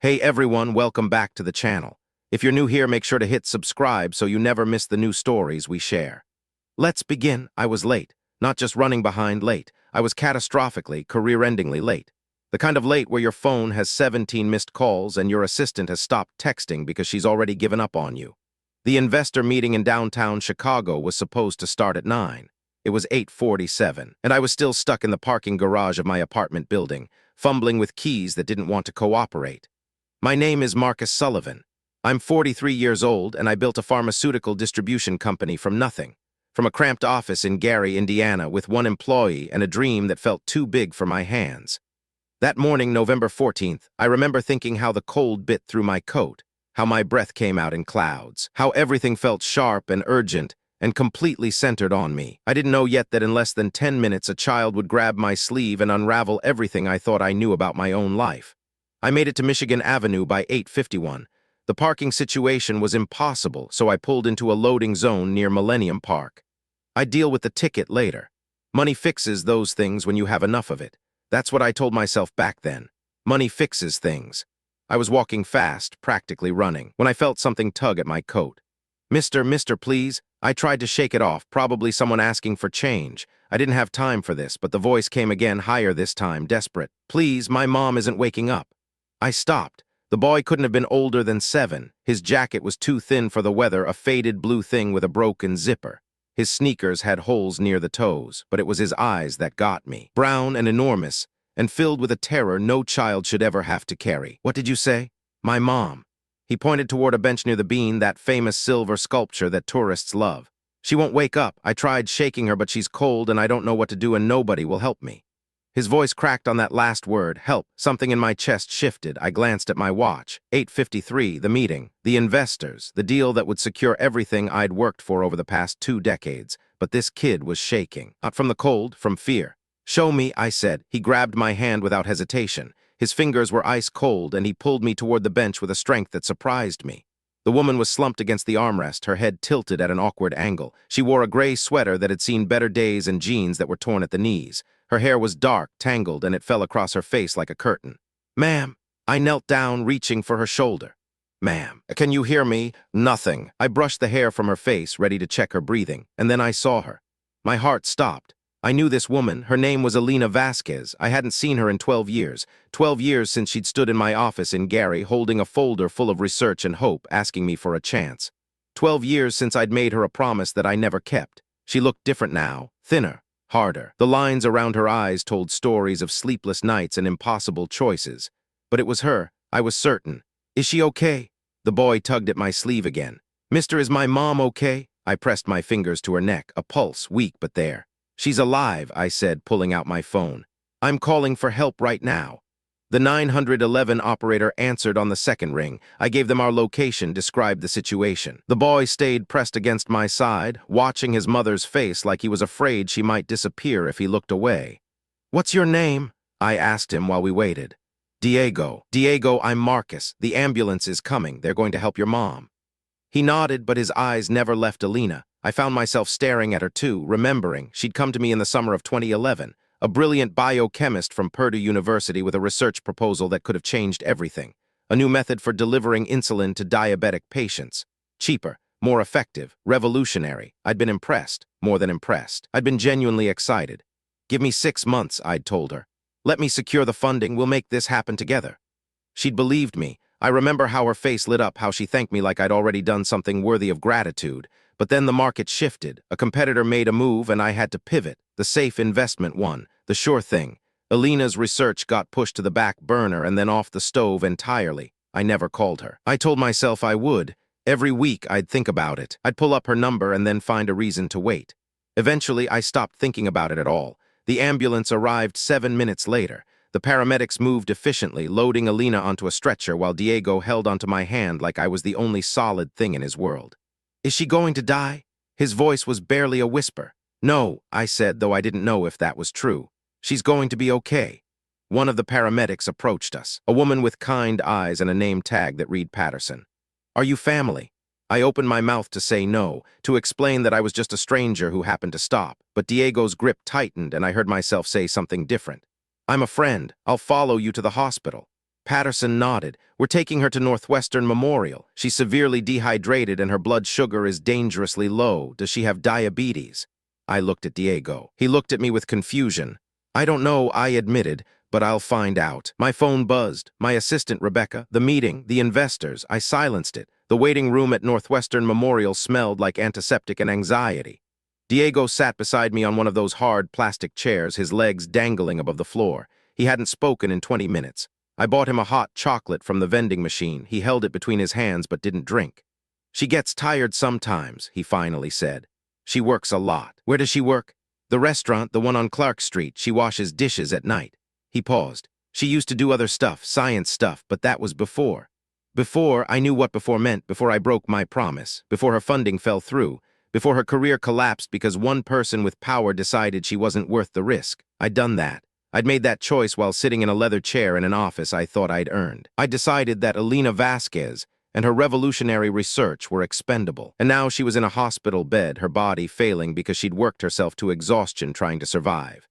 Hey everyone, welcome back to the channel. If you're new here, make sure to hit subscribe so you never miss the new stories we share. Let's begin. I was late. Not just running behind late. I was catastrophically, career-endingly late. The kind of late where your phone has 17 missed calls and your assistant has stopped texting because she's already given up on you. The investor meeting in downtown Chicago was supposed to start at 9. It was 8:47, and I was still stuck in the parking garage of my apartment building, fumbling with keys that didn't want to cooperate. My name is Marcus Sullivan. I'm 43 years old, and I built a pharmaceutical distribution company from nothing. From a cramped office in Gary, Indiana, with one employee and a dream that felt too big for my hands. That morning, November 14th, I remember thinking how the cold bit through my coat, how my breath came out in clouds, how everything felt sharp and urgent and completely centered on me. I didn't know yet that in less than 10 minutes a child would grab my sleeve and unravel everything I thought I knew about my own life. I made it to Michigan Avenue by 8:51. The parking situation was impossible, so I pulled into a loading zone near Millennium Park. I'd deal with the ticket later. Money fixes those things when you have enough of it. That's what I told myself back then. Money fixes things. I was walking fast, practically running, when I felt something tug at my coat. Mister, please. I tried to shake it off, probably someone asking for change. I didn't have time for this, but the voice came again, higher this time, desperate. Please, my mom isn't waking up. I stopped. The boy couldn't have been older than 7. His jacket was too thin for the weather, a faded blue thing with a broken zipper. His sneakers had holes near the toes, but it was his eyes that got me. Brown and enormous, and filled with a terror no child should ever have to carry. What did you say? My mom. He pointed toward a bench near the bean, that famous silver sculpture that tourists love. She won't wake up. I tried shaking her, but she's cold and I don't know what to do and nobody will help me. His voice cracked on that last word, help. Something in my chest shifted. I glanced at my watch. 8:53, the meeting, the investors, the deal that would secure everything I'd worked for over the past 2 decades. But this kid was shaking. Not from the cold, from fear. Show me, I said. He grabbed my hand without hesitation. His fingers were ice cold, and he pulled me toward the bench with a strength that surprised me. The woman was slumped against the armrest, her head tilted at an awkward angle. She wore a gray sweater that had seen better days and jeans that were torn at the knees. Her hair was dark, tangled, and it fell across her face like a curtain. Ma'am. I knelt down, reaching for her shoulder. Ma'am. Can you hear me? Nothing. I brushed the hair from her face, ready to check her breathing, and then I saw her. My heart stopped. I knew this woman. Her name was Alina Vasquez. I hadn't seen her in 12 years. 12 years since she'd stood in my office in Gary, holding a folder full of research and hope, asking me for a chance. 12 years since I'd made her a promise that I never kept. She looked different now, thinner, harder. The lines around her eyes told stories of sleepless nights and impossible choices. But it was her, I was certain. Is she okay? The boy tugged at my sleeve again. Mister, is my mom okay? I pressed my fingers to her neck, a pulse, weak but there. She's alive, I said, pulling out my phone. I'm calling for help right now. The 911 operator answered on the second ring. I gave them our location, described the situation. The boy stayed pressed against my side, watching his mother's face like he was afraid she might disappear if he looked away. What's your name? I asked him while we waited. Diego. Diego, I'm Marcus. The ambulance is coming. They're going to help your mom. He nodded, but his eyes never left Alina. I found myself staring at her too, remembering she'd come to me in the summer of 2011, a brilliant biochemist from Purdue University with a research proposal that could have changed everything. A new method for delivering insulin to diabetic patients. Cheaper, more effective, revolutionary. I'd been impressed, more than impressed. I'd been genuinely excited. Give me 6 months, I'd told her. Let me secure the funding, we'll make this happen together. She'd believed me. I remember how her face lit up, how she thanked me like I'd already done something worthy of gratitude. But then the market shifted. A competitor made a move and I had to pivot. The safe investment won, the sure thing. Alina's research got pushed to the back burner and then off the stove entirely. I never called her. I told myself I would. Every week I'd think about it. I'd pull up her number and then find a reason to wait. Eventually I stopped thinking about it at all. The ambulance arrived 7 minutes later. The paramedics moved efficiently, loading Alina onto a stretcher while Diego held onto my hand like I was the only solid thing in his world. Is she going to die? His voice was barely a whisper. No, I said, though I didn't know if that was true. She's going to be okay. One of the paramedics approached us, a woman with kind eyes and a name tag that read Patterson. Are you family? I opened my mouth to say no, to explain that I was just a stranger who happened to stop, but Diego's grip tightened and I heard myself say something different. I'm a friend. I'll follow you to the hospital. Patterson nodded. We're taking her to Northwestern Memorial. She's severely dehydrated and her blood sugar is dangerously low. Does she have diabetes? I looked at Diego. He looked at me with confusion. I don't know, I admitted, but I'll find out. My phone buzzed. My assistant, Rebecca, the meeting, the investors. I silenced it. The waiting room at Northwestern Memorial smelled like antiseptic and anxiety. Diego sat beside me on one of those hard plastic chairs, his legs dangling above the floor. He hadn't spoken in 20 minutes. I bought him a hot chocolate from the vending machine. He held it between his hands but didn't drink. She gets tired sometimes, he finally said. She works a lot. Where does she work? The restaurant, the one on Clark Street. She washes dishes at night. He paused. She used to do other stuff, science stuff, but that was before. Before, I knew what before meant, before I broke my promise, before her funding fell through, before her career collapsed because one person with power decided she wasn't worth the risk. I'd done that. I'd made that choice while sitting in a leather chair in an office I thought I'd earned. I decided that Elena Vasquez and her revolutionary research were expendable. And now she was in a hospital bed, her body failing because she'd worked herself to exhaustion trying to survive.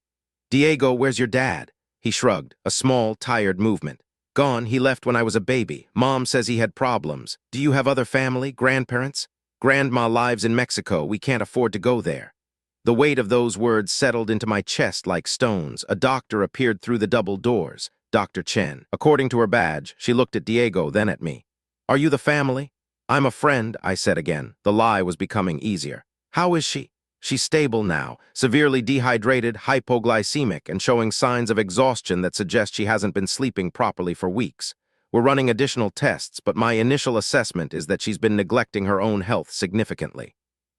Diego, where's your dad? He shrugged, a small, tired movement. Gone, he left when I was a baby. Mom says he had problems. Do you have other family, grandparents? Grandma lives in Mexico. We can't afford to go there. The weight of those words settled into my chest like stones. A doctor appeared through the double doors. Dr. Chen. According to her badge, she looked at Diego, then at me. Are you the family? I'm a friend, I said again. The lie was becoming easier. How is she? She's stable now, severely dehydrated, hypoglycemic, and showing signs of exhaustion that suggest she hasn't been sleeping properly for weeks. We're running additional tests, but my initial assessment is that she's been neglecting her own health significantly.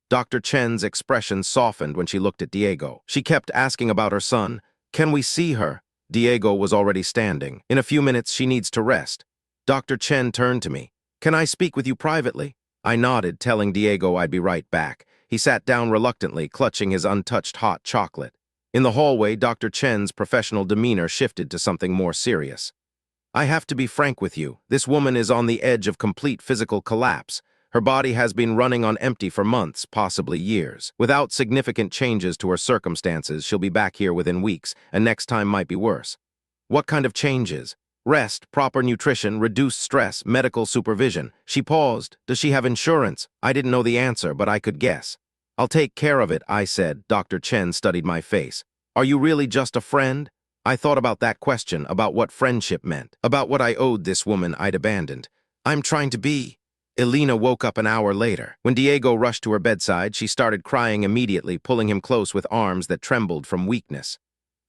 Dr. Chen's expression softened when she looked at Diego. She kept asking about her son. Can we see her? Diego was already standing. In a few minutes, she needs to rest. Dr. Chen turned to me. Can I speak with you privately? I nodded, telling Diego I'd be right back. He sat down reluctantly, clutching his untouched hot chocolate. In the hallway, Dr. Chen's professional demeanor shifted to something more serious. I have to be frank with you. This woman is on the edge of complete physical collapse. Her body has been running on empty for months, possibly years. Without significant changes to her circumstances, she'll be back here within weeks, and next time might be worse. What kind of changes? Rest, proper nutrition, reduced stress, medical supervision. She paused. Does she have insurance? I didn't know the answer, but I could guess. I'll take care of it, I said. Dr. Chen studied my face. Are you really just a friend? I thought about that question, about what friendship meant, about what I owed this woman I'd abandoned. I'm trying to be. Elena woke up an hour later. When Diego rushed to her bedside, she started crying immediately, pulling him close with arms that trembled from weakness.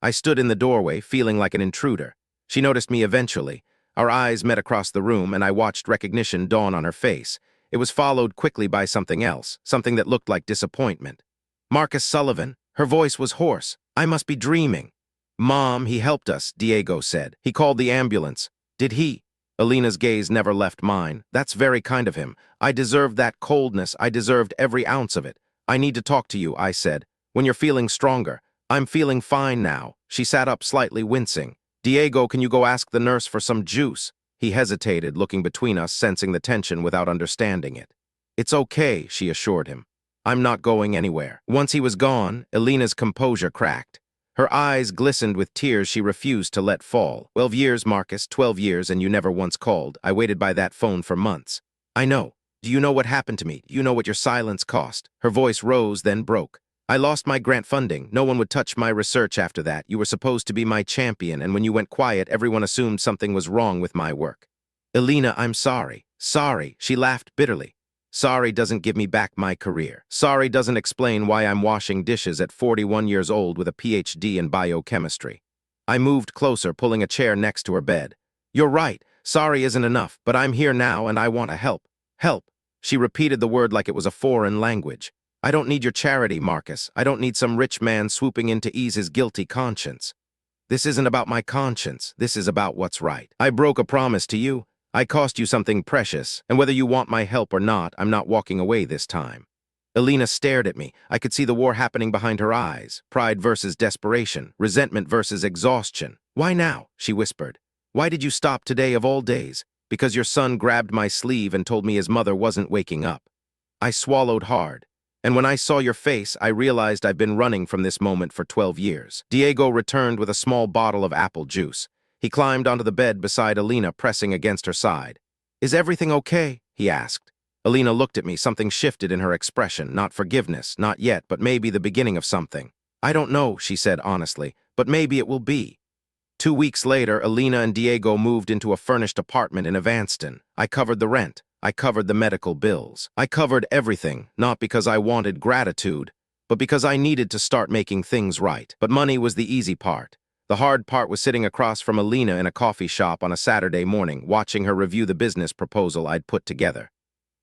I stood in the doorway, feeling like an intruder. She noticed me eventually. Our eyes met across the room, and I watched recognition dawn on her face. It was followed quickly by something else, something that looked like disappointment. Marcus Sullivan. Her voice was hoarse. I must be dreaming. Mom, he helped us, Diego said. He called the ambulance. Did he? Elena's gaze never left mine. That's very kind of him. I deserved that coldness. I deserved every ounce of it. I need to talk to you, I said. When you're feeling stronger. I'm feeling fine now. She sat up slightly, wincing. Diego, can you go ask the nurse for some juice? He hesitated, looking between us, sensing the tension without understanding it. It's okay, she assured him. I'm not going anywhere. Once he was gone, Elena's composure cracked. Her eyes glistened with tears she refused to let fall. 12 years, Marcus, 12 years, and you never once called. I waited by that phone for months. I know. Do you know what happened to me? Do you know what your silence cost? Her voice rose, then broke. I lost my grant funding. No one would touch my research after that. You were supposed to be my champion, and when you went quiet, everyone assumed something was wrong with my work. Elena, I'm sorry. Sorry. She laughed bitterly. Sorry doesn't give me back my career. Sorry doesn't explain why I'm washing dishes at 41 years old with a PhD in biochemistry. I moved closer, pulling a chair next to her bed. You're right. Sorry isn't enough, but I'm here now and I want to help. Help. She repeated the word like it was a foreign language. I don't need your charity, Marcus. I don't need some rich man swooping in to ease his guilty conscience. This isn't about my conscience. This is about what's right. I broke a promise to you. I cost you something precious, and whether you want my help or not, I'm not walking away this time. Elena stared at me. I could see the war happening behind her eyes. Pride versus desperation. Resentment versus exhaustion. Why now? She whispered. Why did you stop today of all days? Because your son grabbed my sleeve and told me his mother wasn't waking up. I swallowed hard. And when I saw your face, I realized I've been running from this moment for 12 years. Diego returned with a small bottle of apple juice. He climbed onto the bed beside Alina, pressing against her side. "Is everything okay?" he asked. Alina looked at me. Something shifted in her expression. Not forgiveness, not yet, but maybe the beginning of something. "I don't know," she said honestly, "but maybe it will be." 2 weeks later, Alina and Diego moved into a furnished apartment in Evanston. I covered the rent. I covered the medical bills. I covered everything, not because I wanted gratitude, but because I needed to start making things right. But money was the easy part. The hard part was sitting across from Alina in a coffee shop on a Saturday morning, watching her review the business proposal I'd put together.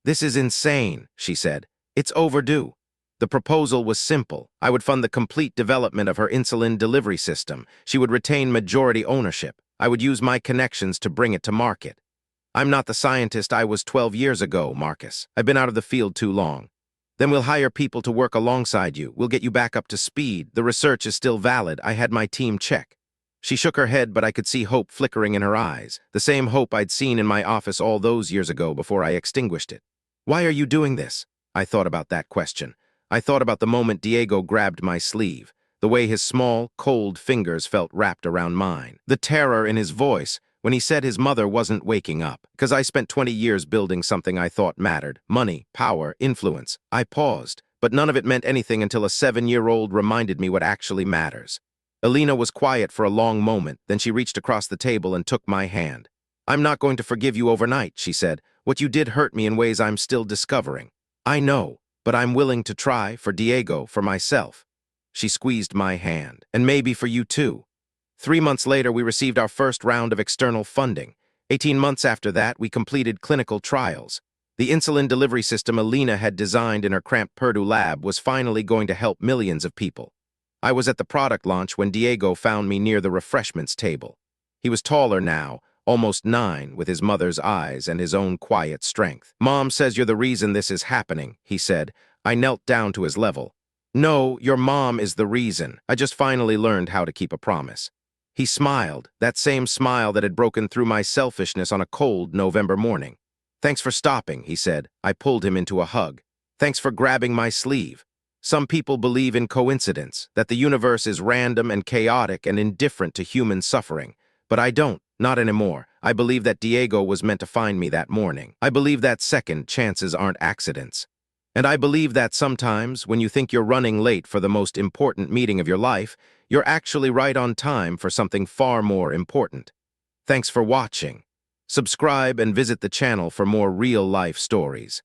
"This is insane," she said. "It's overdue." The proposal was simple. I would fund the complete development of her insulin delivery system. She would retain majority ownership. I would use my connections to bring it to market. "I'm not the scientist I was 12 years ago, Marcus. I've been out of the field too long." "Then we'll hire people to work alongside you. We'll get you back up to speed. The research is still valid. I had my team check." She shook her head, but I could see hope flickering in her eyes, the same hope I'd seen in my office all those years ago before I extinguished it. "Why are you doing this?" I thought about that question. I thought about the moment Diego grabbed my sleeve, the way his small, cold fingers felt wrapped around mine, the terror in his voice when he said his mother wasn't waking up. Because I spent 20 years building something I thought mattered: money, power, influence. I paused, but none of it meant anything until a 7-year-old reminded me what actually matters. Alina was quiet for a long moment, then she reached across the table and took my hand. "I'm not going to forgive you overnight," she said. "What you did hurt me in ways I'm still discovering. I know, but I'm willing to try, for Diego, for myself." She squeezed my hand. "And maybe for you too." 3 months later, we received our first round of external funding. 18 months after that, we completed clinical trials. The insulin delivery system Alina had designed in her cramped Purdue lab was finally going to help millions of people. I was at the product launch when Diego found me near the refreshments table. He was taller now, almost 9, with his mother's eyes and his own quiet strength. "Mom says you're the reason this is happening," he said. I knelt down to his level. "No, your mom is the reason. I just finally learned how to keep a promise." He smiled, that same smile that had broken through my selfishness on a cold November morning. "Thanks for stopping," he said. I pulled him into a hug. "Thanks for grabbing my sleeve." Some people believe in coincidence, that the universe is random and chaotic and indifferent to human suffering. But I don't, not anymore. I believe that Diego was meant to find me that morning. I believe that second chances aren't accidents. And I believe that sometimes, when you think you're running late for the most important meeting of your life, you're actually right on time for something far more important. Thanks for watching. Subscribe and visit the channel for more real-life stories.